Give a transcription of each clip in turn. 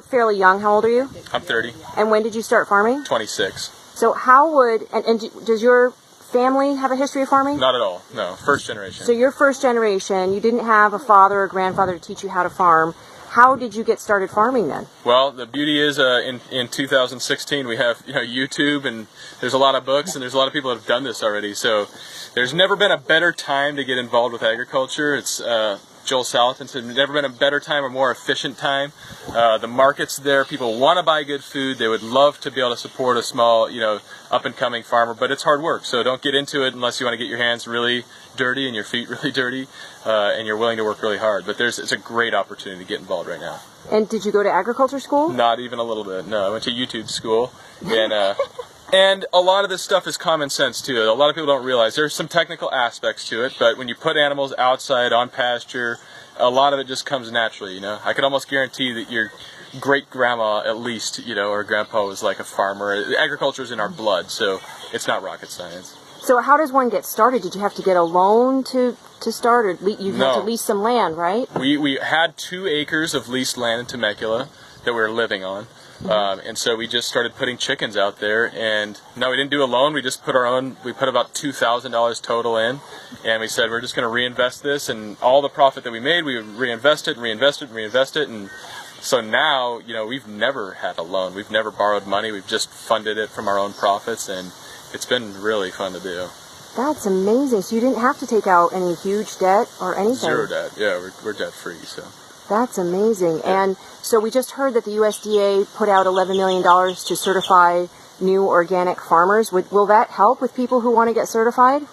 you're fairly young. How old are you? I'm 30. And when did you start farming? 26. So how would, does your family have a history of farming? Not at all. No, first generation. So you're first generation. You didn't have a father or grandfather to teach you how to farm. How did you get started farming then? Well, the beauty is in 2016 we have YouTube, and there's a lot of books, and there's a lot of people that have done this already. So there's never been a better time to get involved with agriculture. It's Joel Salatin said, never been a better time or more efficient time. The market's there. People want to buy good food. They would love to be able to support a small, up-and-coming farmer, but it's hard work. So don't get into it unless you want to get your hands really dirty and your feet really dirty, and you're willing to work really hard. But it's a great opportunity to get involved right now. And did you go to agriculture school? Not even a little bit. No, I went to YouTube school, and and a lot of this stuff is common sense too. A lot of people don't realize there's some technical aspects to it, but when you put animals outside on pasture, a lot of it just comes naturally. I could almost guarantee that your great grandma, at least, or grandpa was like a farmer. Agriculture is in our blood, so it's not rocket science. So how does one get started? Did you have to get a loan to start, or you had to lease some land, right? We had 2 acres of leased land in Temecula that we were living on. And so we just started putting chickens out there, and no, we didn't do a loan. We just put our own. We put about $2,000 total in, and we said we're just going to reinvest this, and all the profit that we made, we would reinvest it, and so now we've never had a loan. We've never borrowed money. We've just funded it from our own profits, and it's been really fun to do. That's amazing. So you didn't have to take out any huge debt or anything. Zero debt. Yeah, we're debt free. So. That's amazing. Yeah. And so we just heard that the USDA put out $11 million to certify new organic farmers. Will that help with people who want to get certified?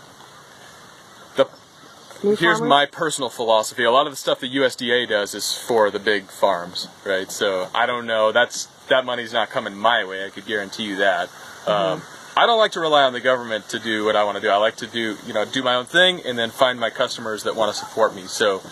Here's my personal philosophy. A lot of the stuff the USDA does is for the big farms, right? So I don't know. That money's not coming my way. I could guarantee you that. I don't like to rely on the government to do what I want to do. I like to do my own thing and then find my customers that want to support me. So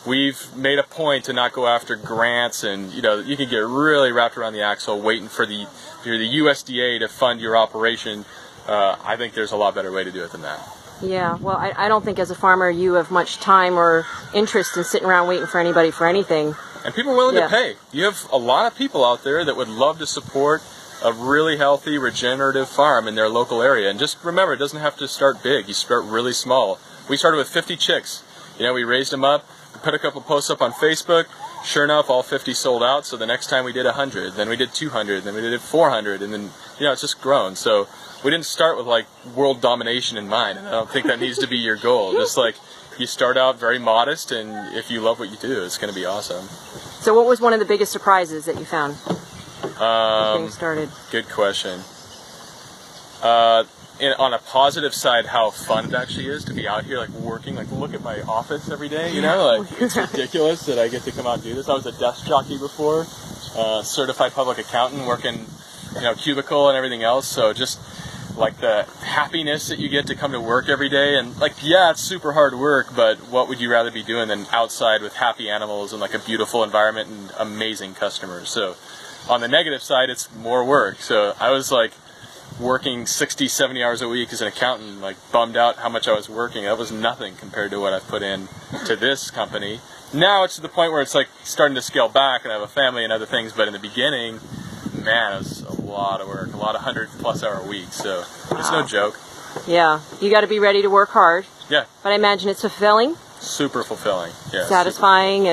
we've made a point to not go after grants, and you can get really wrapped around the axle waiting for the USDA to fund your operation. I think there's a lot better way to do it than that. Yeah, well, I don't think as a farmer you have much time or interest in sitting around waiting for anybody for anything. And people are willing to pay. You have a lot of people out there that would love to support a really healthy, regenerative farm in their local area. And just remember, it doesn't have to start big. You start really small. We started with 50 chicks. We raised them up. We put a couple posts up on Facebook. Sure enough, all 50 sold out. So the next time we did 100, then we did 200, then we did 400, and then it's just grown. So we didn't start with like world domination in mind, and I don't think that needs to be your goal. Just like you start out very modest, and if you love what you do, it's going to be awesome. So what was one of the biggest surprises that you found getting started? Good question. On a positive side, how fun it actually is to be out here, like working. Like, look at my office every day. It's ridiculous that I get to come out and do this. I was a desk jockey before, certified public accountant, working, cubicle and everything else. So just like the happiness that you get to come to work every day, and it's super hard work, but what would you rather be doing than outside with happy animals and like a beautiful environment and amazing customers? So on the negative side, it's more work. So I was like working 60, 70 hours a week as an accountant, like bummed out how much I was working. That was nothing compared to what I've put in to this company. Now it's to the point where it's like starting to scale back, and I have a family and other things, but in the beginning, man, it was a lot of work, a lot of 100+ hour weeks, so it's no joke. Yeah, you got to be ready to work hard. Yeah. But I imagine it's fulfilling. Super fulfilling. Yeah. Satisfying and